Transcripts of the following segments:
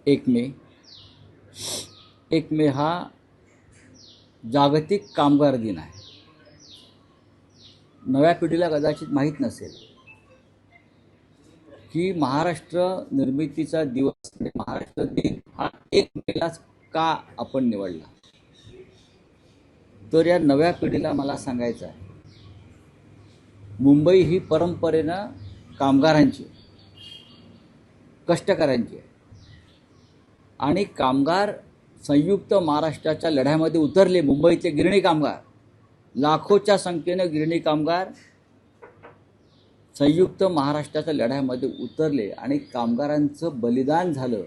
एक मे एक मे हा जागतिक कामगार दिन आहे. नव्या पिढीला कदाचित माहीत नसेल की महाराष्ट्र निर्मितीचा दिवस म्हणजे महाराष्ट्र दिन हा 1 मेलाच का आपण निवडला. तर या नव्या पिढीला मला सांगायचं आहे, मुंबई ही परंपरेनं कामगारांची, कष्टकऱ्यांची आहे आणि कामगार संयुक्त महाराष्ट्राच्या लढ्यामध्ये उतरले. मुंबईचे गिरणी कामगार, लाखोच्या संख्येनं गिरणी कामगार संयुक्त महाराष्ट्राच्या लढ्यामध्ये उतरले आणि कामगारांचं बलिदान झालं.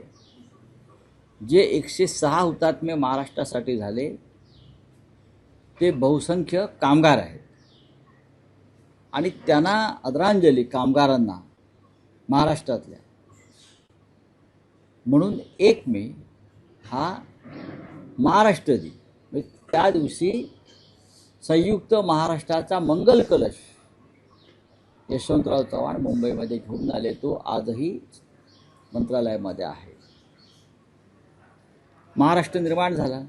जे 106 हुतात्मे महाराष्ट्रासाठी झाले ते बहुसंख्य कामगार आहेत आणि त्यांना आदरांजली कामगारांना महाराष्ट्रातल्या म्हणून 1 मे हा महाराष्ट्र दिन. म्हणजे त्या दिवशी संयुक्त महाराष्ट्राचा मंगल कलश यशवंतराव चव्हाण मुंबईमध्ये घेऊन आले. तो आजही मंत्रालयामध्ये आहे. महाराष्ट्र निर्माण झाला,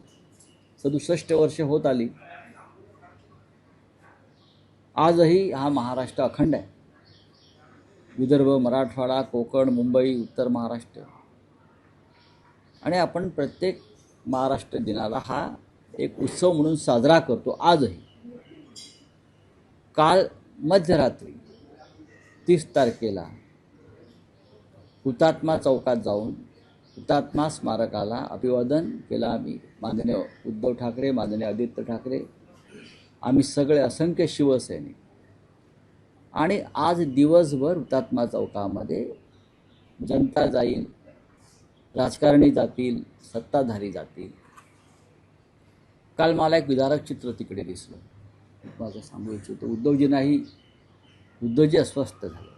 67 वर्षे होत आली. आजही हा महाराष्ट्र अखंड आहे. विदर्भ, मराठवाडा, कोकण, मुंबई, उत्तर महाराष्ट्र आणि आपण प्रत्येक महाराष्ट्र दिनाला हा एक उत्सव म्हणून साजरा करतो. आजही काल मध्यरात्री 30 तारखेला हुतात्मा चौकात जाऊन हुतात्मा स्मारकाला अभिवादन केलं आम्ही. माननीय उद्धव ठाकरे, माननीय आदित्य ठाकरे, आम्ही सगळे असंख्य शिवसैनिक. आणि आज दिवसभर हुतात्मा चौकामध्ये जनता जाईल, राजकारणी जातील, सत्ताधारी जातील. काल मला एक विदारक चित्र तिकडे दिसलं. माझं सांगू इच्छितो, उद्धवजी अस्वस्थ झाले.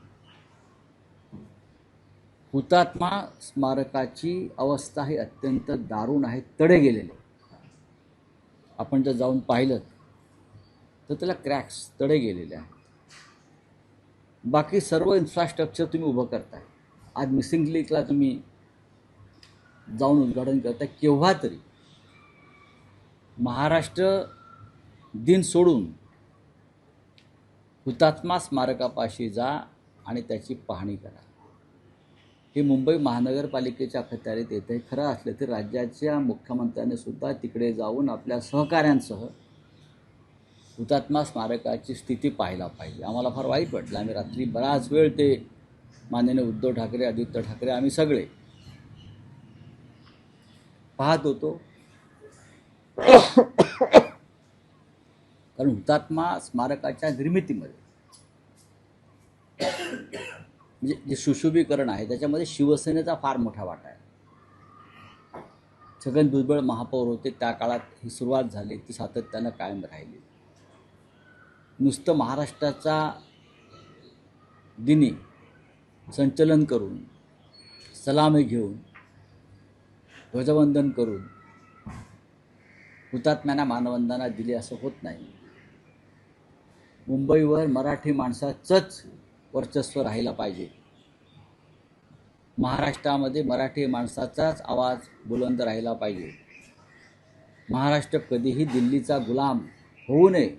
हुतात्मा स्मारकाची अवस्था ही अत्यंत दारुण आहे, तडे गेलेले. आपण जर जाऊन पाहिलं तर त्याला क्रॅक्स, तडे गेलेले आहेत. बाकी सर्व इन्फ्रास्ट्रक्चर तुम्ही उभं करताय. आज मिसिंग लिंकला तुम्ही जाऊन उद्घाटन करताय. केव्हा तरी महाराष्ट्र दिन सोडून हुतात्मा स्मारकापाशी जा आणि त्याची पाहणी करा. हे मुंबई महानगरपालिकेच्या अखत्यारीत येत आहे. खरं असलं तर राज्याच्या मुख्यमंत्र्यांनी सुद्धा तिकडे जाऊन आपल्या सहकाऱ्यांसह हुतात्मा स्मारकाची स्थिती पाहायला पाहिजे. आम्हाला फार वाईट वाटलं. आम्ही रात्री बराच वेळ ते माननीय उद्धव ठाकरे, आदित्य ठाकरे, आम्ही सगळे पाहत होतो. कारण हुतात्मा स्मारकाच्या निर्मितीमध्ये म्हणजे जे सुशोभीकरण आहे त्याच्यामध्ये शिवसेनेचा फार मोठा वाटा आहे. छगन भुजबळ महापौर होते त्या काळात ही सुरुवात झाली, ती सातत्यानं कायम राहिली. नुसतं महाराष्ट्राचा दिनी संचलन करून, सलामी घेऊन, ध्वजवंदन करून हुतात्म्यांना मानवंदना दिली असं होत नाही. मुंबईवर मराठी माणसाचंच वर्चस्व राहिलं पाहिजे. महाराष्ट्रामध्ये मराठी माणसाचाच आवाज बुलंद राहिला पाहिजे. महाराष्ट्र कधीही दिल्लीचा गुलाम होऊ नये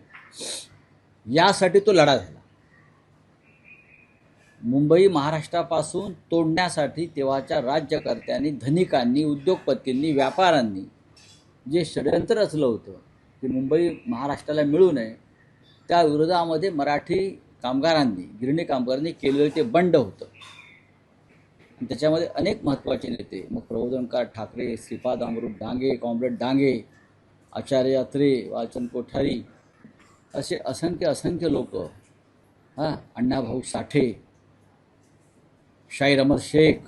यासाठी तो लढा झाला. मुंबई महाराष्ट्रापासून तोडण्यासाठी तेव्हाच्या राज्यकर्त्यांनी, धनिकांनी, उद्योगपतींनी, व्यापाऱ्यांनी जे षडयंत्र रचलं होतं की मुंबई महाराष्ट्राला मिळू नये, त्या विरोधामध्ये मराठी कामगारांनी, गिरणी कामगारांनी केलेलं ते बंड होतं. त्याच्यामध्ये अनेक महत्त्वाचे नेते, मग प्रबोधनकार ठाकरे, श्रीपाद अमृत डांगे, कॉम्रेड डांगे, आचार्य अत्रे, वालचंद कोठारी, असे असंख्य लोक, अण्णाभाऊ साठे, शाहीर अमर शेख,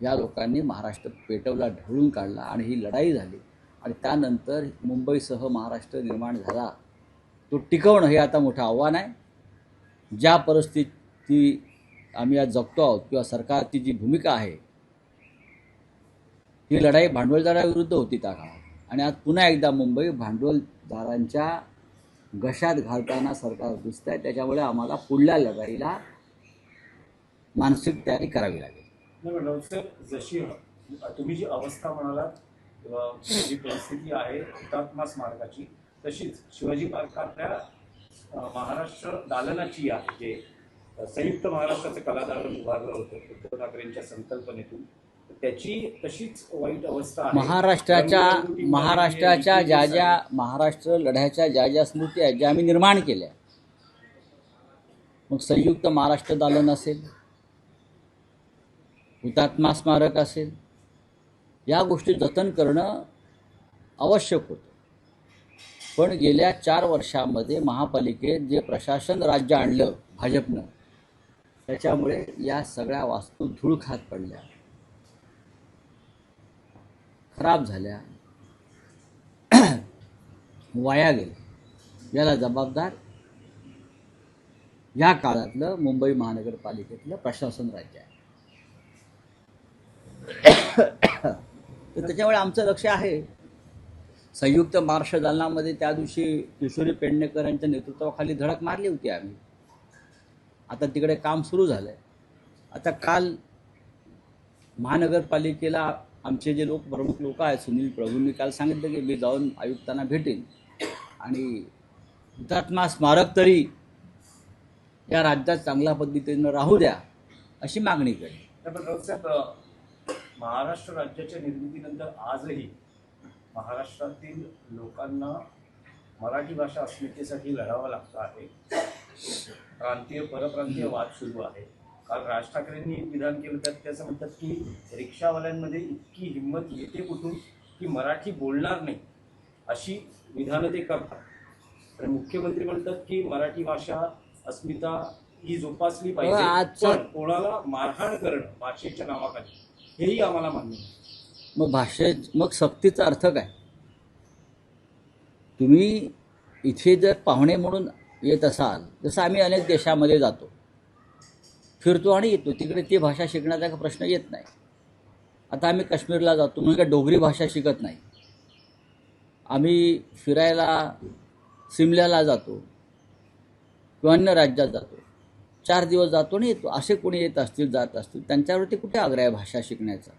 या लोकांनी महाराष्ट्र पेटवला, ढवळून काढला आणि ही लढाई झाली. आणि त्यानंतर मुंबईसह महाराष्ट्र निर्माण झाला. तो टिकवणं हे आता मोठं आव्हान आहे. ज्या परिस्थिती आम्ही आज जगतो आहोत किंवा सरकारची जी भूमिका आहे, ही लढाई भांडवलदाराविरुद्ध होती त्या काळात आणि आज पुन्हा एकदा मुंबई भांडवलदारांच्या घशात घालताना सरकार दिसत आहे. त्याच्यामुळे आम्हाला पुढल्या लढाईला मानसिक तयारी करावी लागेल. जशी तुम्ही जी अवस्था म्हणालात किंवा जी परिस्थिती आहे हुतात्मा स्मारकाची, तशीच शिवाजी पार्कातल्या महाराष्ट्र दालनाची आहे, जे संयुक्त महाराष्ट्राचं कलादालन उभारलं होतं उद्धव ठाकरेंच्या संकल्पनेतून, त्याची तशीच वाईट अवस्था आहे. महाराष्ट्राच्या ज्या महाराष्ट्र लढ्याच्या ज्या स्मृती आहेत ज्या आम्ही निर्माण केल्या, मग संयुक्त महाराष्ट्र दालन असेल, हुतात्मा स्मारक असेल, या गोष्टी जतन करणं आवश्यक होतं. पण गेल्या 4 वर्षामध्ये महापालिकेत जे प्रशासन राज्य आणलं भाजपनं, त्याच्यामुळे या सगळ्या वास्तू धूळ खात पडल्या, खराब झाल्या, वाया गेल्या. याला जबाबदार या काळातलं मुंबई महानगरपालिकेतलं प्रशासन राज्य आहे. तर त्याच्यामुळे आमचं लक्ष आहे. संयुक्त महाराष्ट्र दालनामध्ये त्या दिवशी किशोरी पेडणेकर यांच्या नेतृत्वाखाली धडक मारली होती आम्ही. आता तिकडे काम सुरू झालं आहे. आता काल महानगरपालिकेला आमचे जे प्रमुख लोक आहेत, सुनील प्रभूंनी काल सांगितलं की मी जाऊन आयुक्तांना भेटेन आणि हुतात्मा स्मारक तरी या राज्यात चांगल्या पद्धतीनं राहू द्या अशी मागणी केली. महाराष्ट्र राज्याच्या निर्मितीनंतर आजही महाराष्ट्रातील लोकांना मराठी भाषा अस्मितेसाठी लढावं लागतं आहे. प्रांतीय परप्रांतीय वाद सुरू आहे. काल राज ठाकरेंनी एक विधान केलं, त्यात ते असं म्हणतात की रिक्षावाल्यांमध्ये इतकी हिंमत येते कुठून की मराठी बोलणार नाही, अशी विधानं ते करतात. तर मुख्यमंत्री म्हणतात की मराठी भाषा अस्मिता ही जोपासली पाहिजे, पण कोणाला मारहाण करणं भाषेच्या नावाखाली हेही आम्हाला मान्य नाही. मग सक्तीचा अर्थ काय? तुम्ही इथे जर पाहुणे म्हणून येत असाल, जसं आम्ही अनेक देशामध्ये जातो, फिरतो आणि येतो, तिकडे ती भाषा शिकण्याचा प्रश्न येत नाही. आता आम्ही काश्मीरला जातो म्हणजे काय डोगरी भाषा शिकत नाही. आम्ही फिरायला सिमल्याला जातो किंवा अन्य राज्यात जातो, 4 दिवस जातो आणि येतो. असे कोणी येत असतील, जात असतील, त्यांच्यावरती कुठे आग्रह आहे भाषा शिकण्याचा?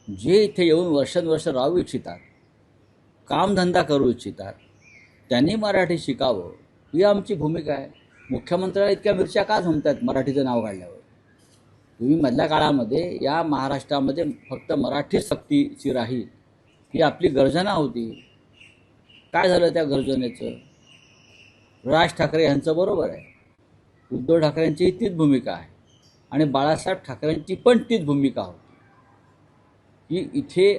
जे इथे येऊन वर्षानुवर्ष राहू इच्छितात, कामधंदा करू इच्छितात, त्यांनी मराठी शिकावं ही आमची भूमिका आहे. मुख्यमंत्र्याला इतक्या मिरच्या का झोंबतात मराठीचं नाव काढल्यावर? तुम्ही मधल्या काळामध्ये या महाराष्ट्रामध्ये फक्त मराठी सक्तीची राहील ही आपली गर्जना होती. काय झालं त्या गर्जनेचं? राज ठाकरे यांचं बरोबर आहे, उद्धव ठाकरेंची तीच भूमिका आहे आणि बाळासाहेब ठाकरेंची पण तीच भूमिका होती की इथे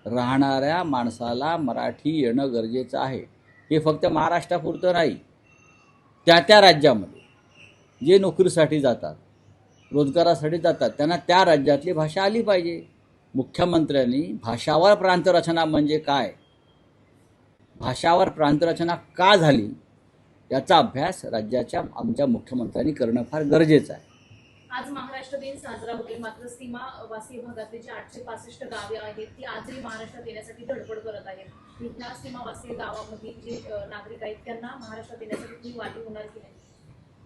राहणाऱ्या माणसाला मराठी येणं गरजेचं आहे. हे फक्त महाराष्ट्रापुरतं नाही, त्या राज्यामध्ये जे नोकरीसाठी जातात, रोजगारासाठी जातात, त्यांना त्या राज्यातली भाषा आली पाहिजे. मुख्यमंत्र्यांनी भाषावर प्रांतरचना म्हणजे काय, भाषावर प्रांतरचना का झाली, याचा अभ्यास राज्याच्या आमच्या मुख्यमंत्र्यांनी करणं फार गरजेचं आहे. आज महाराष्ट्र दिन साजरा होईल, मात्र सीमावासी भागातले जे 865 गावे आहेत ती आजही महाराष्ट्रात येण्यासाठी धडपड करत आहेत. इथल्या सीमावासी गावामधील जे नागरिक आहेत त्यांना महाराष्ट्रात येण्यासाठी ती वाटी होणार की नाही?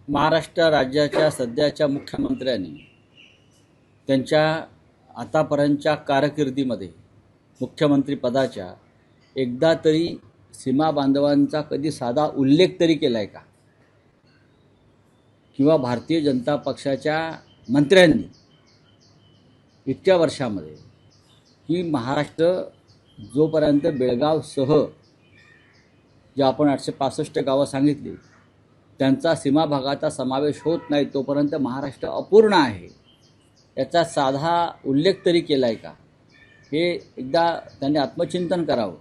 महाराष्ट्र राज्याच्या सध्याच्या मुख्यमंत्र्यांनी त्यांच्या आतापर्यंतच्या कारकिर्दीमध्ये मुख्यमंत्री पदाच्या एकदा तरी सीमा बांधवांचा कधी साधा उल्लेख तरी केला आहे का? किंवा भारतीय जनता पक्षाच्या मंत्र्यांनी इतक्या वर्षामध्ये की महाराष्ट्र जोपर्यंत बेळगावसह जे आपण 865 गावं सांगितली त्यांचा सीमा भागाचा समावेश होत नाही तोपर्यंत महाराष्ट्र अपूर्ण आहे, याचा साधा उल्लेख तरी केला आहे का? हे एकदा त्यांनी आत्मचिंतन करावं.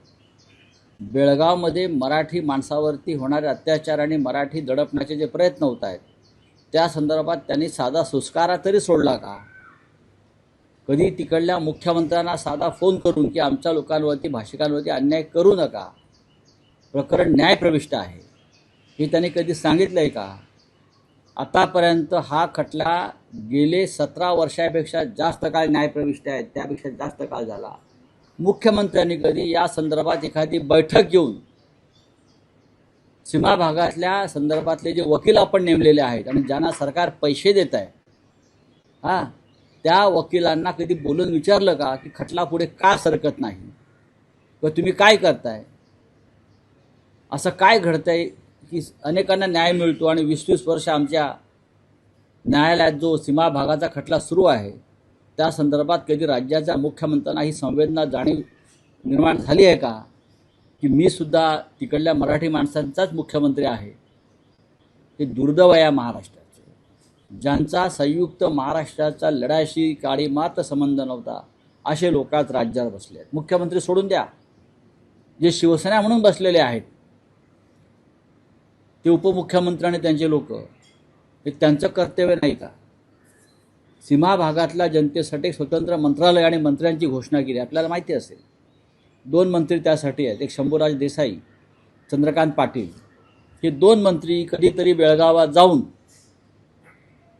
बेळगावमध्ये मराठी माणसावरती होणारे अत्याचार आणि मराठी दडपण्याचे जे प्रयत्न होत आहेत त्या संदर्भात त्यांनी साधा सुस्कारा तरी सोडला का? कधी तिकडल्या मुख्यमंत्र्यांना साधा फोन करून की आमच्या लोकांवरती, भाषिकांवरती अन्याय करू नका, प्रकरण न्यायप्रविष्ट आहे, हे त्यांनी कधी सांगितलं आहे का? आतापर्यंत हा खटला गेले 17 वर्षापेक्षा जास्त काळ न्यायप्रविष्ट आहे, त्यापेक्षा जास्त काळ झाला. मुख्यमंत्र्यांनी कधी या संदर्भात एखादी बैठक घेऊन सीमा भागातल्या संदर्भातले जे वकील आपण नेमलेले आहेत आणि ज्यांना सरकार पैसे देत आहे, त्या वकिलांना कधी बोलून विचारलं का की खटला पुढे का सरकत नाही, किंवा तुम्ही काय करताय, असं काय घडतंय की अनेकांना न्याय मिळतो आणि 20-20 वर्ष आमच्या न्यायालयात जो सीमा भागाचा खटला सुरू आहे त्या संदर्भात कधी राज्याच्या मुख्यमंत्र्यांना ही संवेदना जाणीव निर्माण झाली आहे का की मी सुद्धा तिकडल्या मराठी माणसांचाच मुख्यमंत्री आहे. हे दुर्दैव आहे या महाराष्ट्राचे, ज्यांचा संयुक्त महाराष्ट्राच्या लढ्याशी काळी मात्र संबंध नव्हता असे लोक आज राज्यावर बसले आहेत. मुख्यमंत्री सोडून द्या, जे शिवसेना म्हणून बसलेले आहेत ते उपमुख्यमंत्री आणि त्यांचे लोक, हे त्यांचं कर्तव्य नाही का? सीमा भागातल्या जनतेसाठी स्वतंत्र मंत्रालय आणि मंत्र्यांची घोषणा केली. आपल्याला माहिती असेल 2 मंत्री त्यासाठी आहेत, एक शंभूराज देसाई, चंद्रकांत पाटील. हे 2 मंत्री कधीतरी बेळगावात जाऊन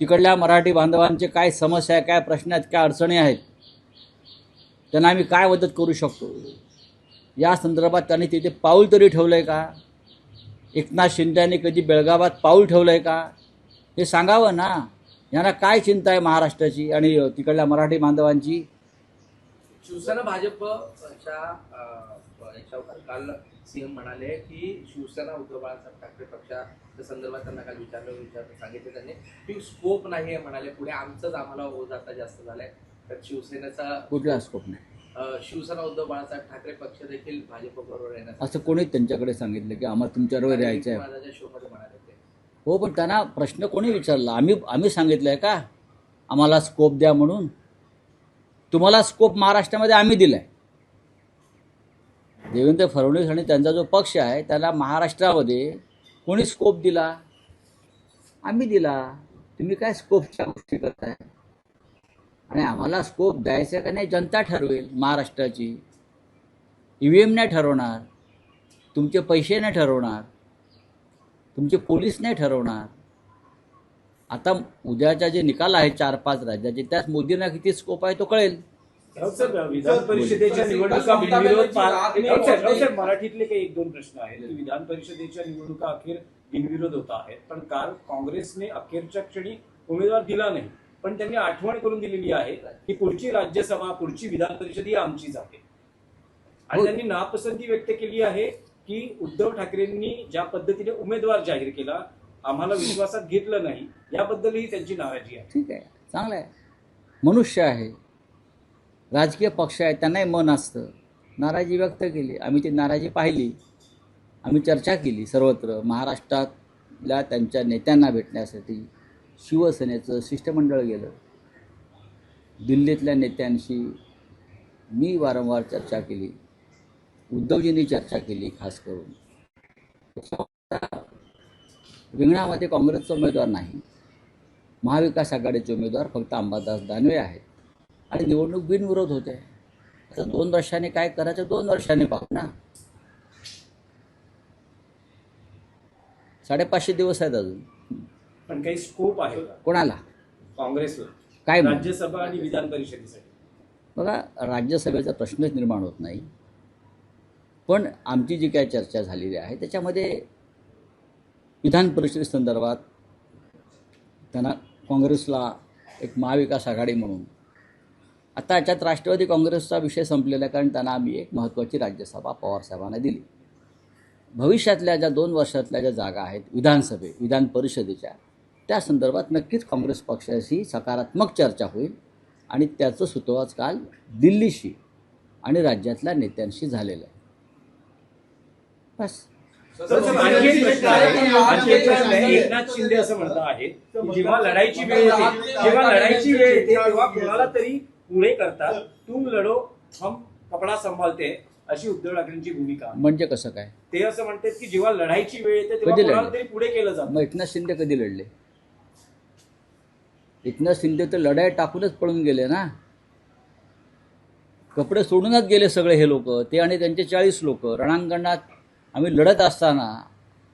तिकडल्या मराठी बांधवांचे काय समस्या आहे, काय प्रश्न आहेत, काय अडचणी आहेत, त्यांना आम्ही काय मदत करू शकतो या संदर्भात त्यांनी तिथे पाऊल तरी ठेवलं आहे का? एकनाथ शिंदेने कधी बेळगावात पाऊल ठेवलं आहे का? हे सांगावं ना. यांना काय चिंता आहे महाराष्ट्राची आणि तिकडल्या मराठी बांधवांची? शिवसेना भाजपच्या याच्यावर काल सीएम म्हणाले की शिवसेना उद्धव बाळासाहेब ठाकरे पक्षाच्या संदर्भात त्यांना काल सांगितले त्यांनी की स्कोप नाही आहे म्हणाले, पुढे आमचंच आम्हाला ओझ आता जास्त झालाय. तर शिवसेनेचा कुठला स्कोप नाही. शिवसेना उद्धव बाळासाहेब ठाकरे पक्ष देखील भाजप बरोबर येण्यास असं कोणी त्यांच्याकडे सांगितलं की आम्हाला तुमच्याबरोबर यायचं आहे? माझ्या शोमध्ये म्हणाले ते. हो, पण त्यांना प्रश्न कोणी विचारला? आम्ही सांगितलं आहे का आम्हाला स्कोप द्या म्हणून? तुम्हाला स्कोप महाराष्ट्रामध्ये आम्ही दिला आहे. देवेंद्र फडणवीस आणि त्यांचा जो पक्ष आहे त्याला महाराष्ट्रामध्ये कोणी स्कोप दिला? आम्ही दिला. तुम्ही काय स्कोपच्या गोष्टी करताय? आणि आम्हाला स्कोप द्यायचा का नाही जनता ठरवेल महाराष्ट्राची. EVM नाही ठरवणार, तुमचे पैसे नाही ठरवणार, तुमचे पोलीस नाही ठरवणार. आता उद्याच्या जे निकाल आहे 4-5 राज्याचे त्यात मोदींना किती स्कोप आहे तो कळेल. विधान परिषदेच्या निवडणुका बिनविरोध मराठीतले काही 1-2 प्रश्न आहेत. विधान परिषदेच्या निवडणुका अखेर बिनविरोध होत आहेत, पण काल काँग्रेसने अखेरच्या क्षणी उमेदवार दिला नाही, पण त्यांनी आठवण करून दिलेली आहे की पुढची राज्यसभा, पुढची विधान परिषद ही आमचीच आहे. आणि त्यांनी नापसंती व्यक्त केली आहे की उद्धव ठाकरेंनी ज्या पद्धतीने उमेदवार जाहीर केला, आम्हाला विश्वासात घेतलं नाही, याबद्दलही त्यांची नाराजी आहे. ठीक आहे, चांगलं आहे. मनुष्य आहे, राजकीय पक्ष आहे, त्यांनाही मन असतं. नाराजी व्यक्त केली, आम्ही ती नाराजी पाहिली, आम्ही चर्चा केली. सर्वत्र महाराष्ट्रातल्या त्यांच्या नेत्यांना भेटण्यासाठी शिवसेनेचं शिष्टमंडळ गेलं. दिल्लीतल्या नेत्यांशी मी वारंवार चर्चा केली, उद्धवजींनी चर्चा केली. खास करून रिंगणामध्ये काँग्रेसचा उमेदवार नाही, महाविकास आघाडीचे उमेदवार फक्त अंबादास दानवे आहेत आणि निवडणूक बिनविरोध होते. आता 2 वर्षांनी काय करायचं 2 वर्षांनी पाहू ना. 550 दिवस आहेत अजून. पण काही स्कोप आहे का कोणाला? काँग्रेसला काय म्हणू? राज्यसभा आणि विधान परिषदेसाठी? बघा, राज्यसभेचा प्रश्नच निर्माण होत नाही, पण आमची जी काय चर्चा झालेली आहे त्याच्यामध्ये विधान परिषदेसंदर्भात त्यांना काँग्रेसला एक महाविकास आघाडी म्हणून, आता याच्यात राष्ट्रवादी काँग्रेसचा विषय संपलेला आहे, कारण त्यांना आम्ही एक महत्त्वाची राज्यसभा पवारसाहेबांना दिली. भविष्यातल्या ज्या 2 वर्षातल्या ज्या जागा आहेत विधान परिषदेच्या, त्या संदर्भात नक्कीच काँग्रेस पक्षाशी सकारात्मक चर्चा होईल आणि त्याचं सुतोवाच काल दिल्लीशी आणि राज्यातल्या नेत्यांशी झालेलं आहे. बस. आणखी एक प्रश्न आहे. एकनाथ शिंदे असं म्हणत आहेत की जेव्हा लढाईची वेळ येते तेव्हा कोणाला तरी पुढे करतात. तुम लढो हम कपडा संभालते, अशी उद्धव ठाकरेंची भूमिका. म्हणजे कसं काय? ते असं म्हणतात की जेव्हा लढाईची वेळ येते तेव्हा कधी कोणाला लढले? तरी पुढे केलं जातं. मग एकनाथ शिंदे कधी लढले? एकनाथ शिंदे तर लढाई टाकूनच पळून गेले ना. कपडे सोडूनच गेले सगळे हे लोक, ते आणि त्यांचे 40 लोक. रणांगणात आम्ही लढत असताना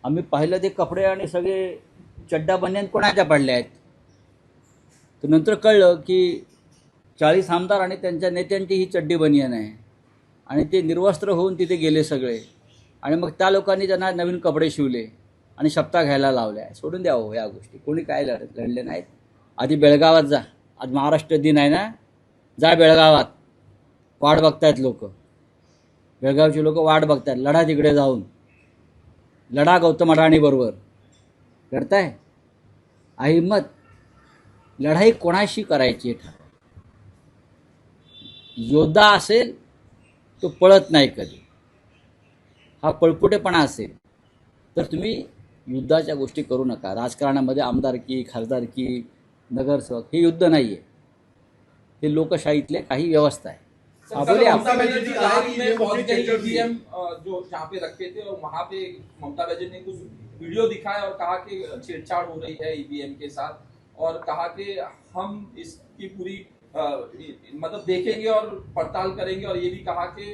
आम्ही पाहिलं ते कपडे आणि सगळे चड्डा बन्यान कोणाच्या पडल्या आहेत. तर नंतर कळलं की 40 आमदार आणि त्यांच्या नेत्यांची ही चड्डी बनियान आहे आणि ते निर्वस्त्र होऊन तिथे गेले सगळे. आणि मग त्या लोकांनी त्यांना नवीन कपडे शिवले आणि शपथा घ्यायला लावल्या. सोडून द्या हो या गोष्टी. कोणी काय लढले नाहीत. आधी बेळगावात जा, आज महाराष्ट्र दिन आहे ना, जा बेळगावात, वाट बघतायत लोक, बेळगावची लोक वाट बघतायत, लढा तिकडे जाऊन, लढा गौतम अडाणी बरोबर. करताय अहिम्मत. लढाई कोणाशी करायची आहे? योद्धा असेल तो पळत नाही कधी. हा पळपुटेपणा असेल तर तुम्ही युद्धाच्या गोष्टी करू नका. राजकारणामध्ये आमदारकी, खासदारकी, नगरसेवक हे युद्ध नाही आहे, हे लोकशाहीतले काही व्यवस्था आहे. सर, हाँ, बोलिए आप. ममता बनर्जी गाड़ी में पहुंच गई, ईवीएम जो जहाँ पे रखे थे और वहाँ पे ममता बनर्जी ने कुछ वीडियो दिखाया और कहा कि छेड़छाड़ हो रही है ईवीएम के साथ, और कहा कि हम इसकी पूरी मतलब देखेंगे और पड़ताल करेंगे, और ये भी कहा कि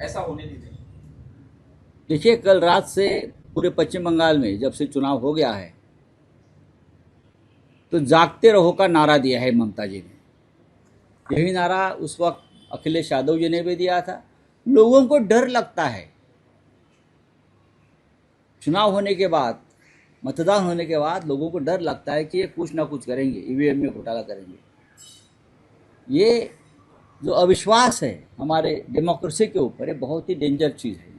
ऐसा होने नहीं देंगे. देखिए, कल रात से पूरे पश्चिम बंगाल में जब से चुनाव हो गया है तो जागते रहो का नारा दिया है ममता जी ने. यही नारा उस वक्त अखिलेश यादव जी ने भी दिया था. लोगों को डर लगता है. चुनाव होने के बाद, मतदान होने के बाद लोगों को डर लगता है कि ये कुछ ना कुछ करेंगे, ईवीएम में घोटाला करेंगे. ये जो अविश्वास है हमारे डेमोक्रेसी के ऊपर, ये बहुत ही डेंजर चीज़ है.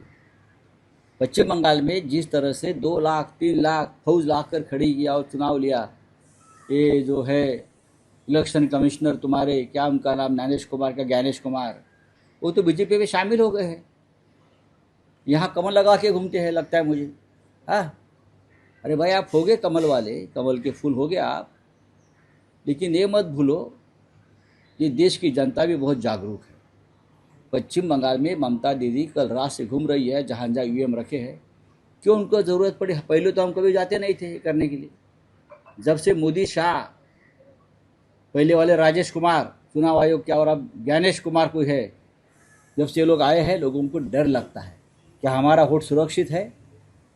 पश्चिम बंगाल में जिस तरह से 2 लाख 3 लाख फौज लाकर खड़ी किया और चुनाव लिया, ये जो है इलेक्शन कमिश्नर तुम्हारे, क्या उनका नाम, ज्ञानेश कुमार का, ज्ञानेश कुमार, वो तो बीजेपी में शामिल हो गए हैं. यहाँ कमल लगा के घूमते हैं लगता है मुझे. हाँ, अरे भाई, आप हो गए कमल वाले, कमल के फूल हो गए आप, लेकिन ये मत भूलो ये देश की जनता भी बहुत जागरूक है. पश्चिम बंगाल में ममता दीदी कल रात से घूम रही है, जहाँ जहाँ ईवीएम रखे हैं. क्यों उनको ज़रूरत पड़ी? पहले तो हम कभी जाते नहीं थे करने के लिए. जब से मोदी, शाह, पहले वाले राजेश कुमार चुनाव आयोग क्या, और अब ज्ञानेश कुमार कोई है, जब से ये लोग आए हैं लोगों को डर लगता है. क्या हमारा वोट सुरक्षित है?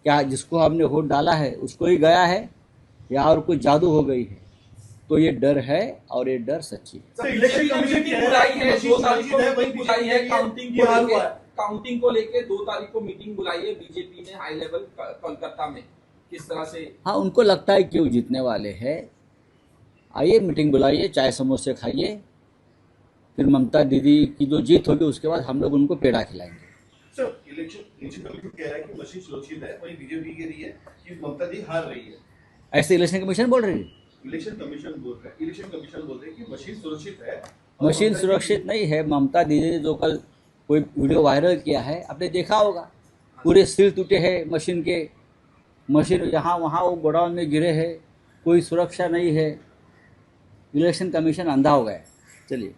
क्या जिसको हमने वोट डाला है उसको ही गया है, या और कोई जादू हो गई है? तो ये डर है, और ये डर सच्ची है. इलेक्शन कमीशन की बुलाई है, 2 तारीख को मीटिंग बुलाई है, काउंटिंग को लेके 2 तारीख को मीटिंग बुलाई है बीजेपी ने हाई लेवल कोलकाता में. किस तरह से? हाँ, उनको लगता है कि वो जीतने वाले हैं. आइए, मीटिंग बुलाइए, चाय समोसे खाइए, फिर ममता दीदी की जो जीत होगी उसके बाद हम लोग उनको पेड़ा खिलाएंगे. सर, इलेक्शन कमीशन कह रहा है कि मशीन सुरक्षित है, वही बीजेपी कह रही है कि ममता दी हार रही है. ऐसे इलेक्शन कमीशन बोल रही है. इलेक्शन कमीशन बोल रहे हैं कि मशीन सुरक्षित है. मशीन सुरक्षित नहीं है. ममता दीदी ने जो कल कोई वीडियो वायरल किया है, आपने देखा होगा, पूरे सिर टूटे हैं मशीन के. मशीन यहाँ वहाँ वो गोडाउन में गिरे हैं, कोई सुरक्षा नहीं है. इलेक्शन कमीशन अंधा हो गया. चलिए.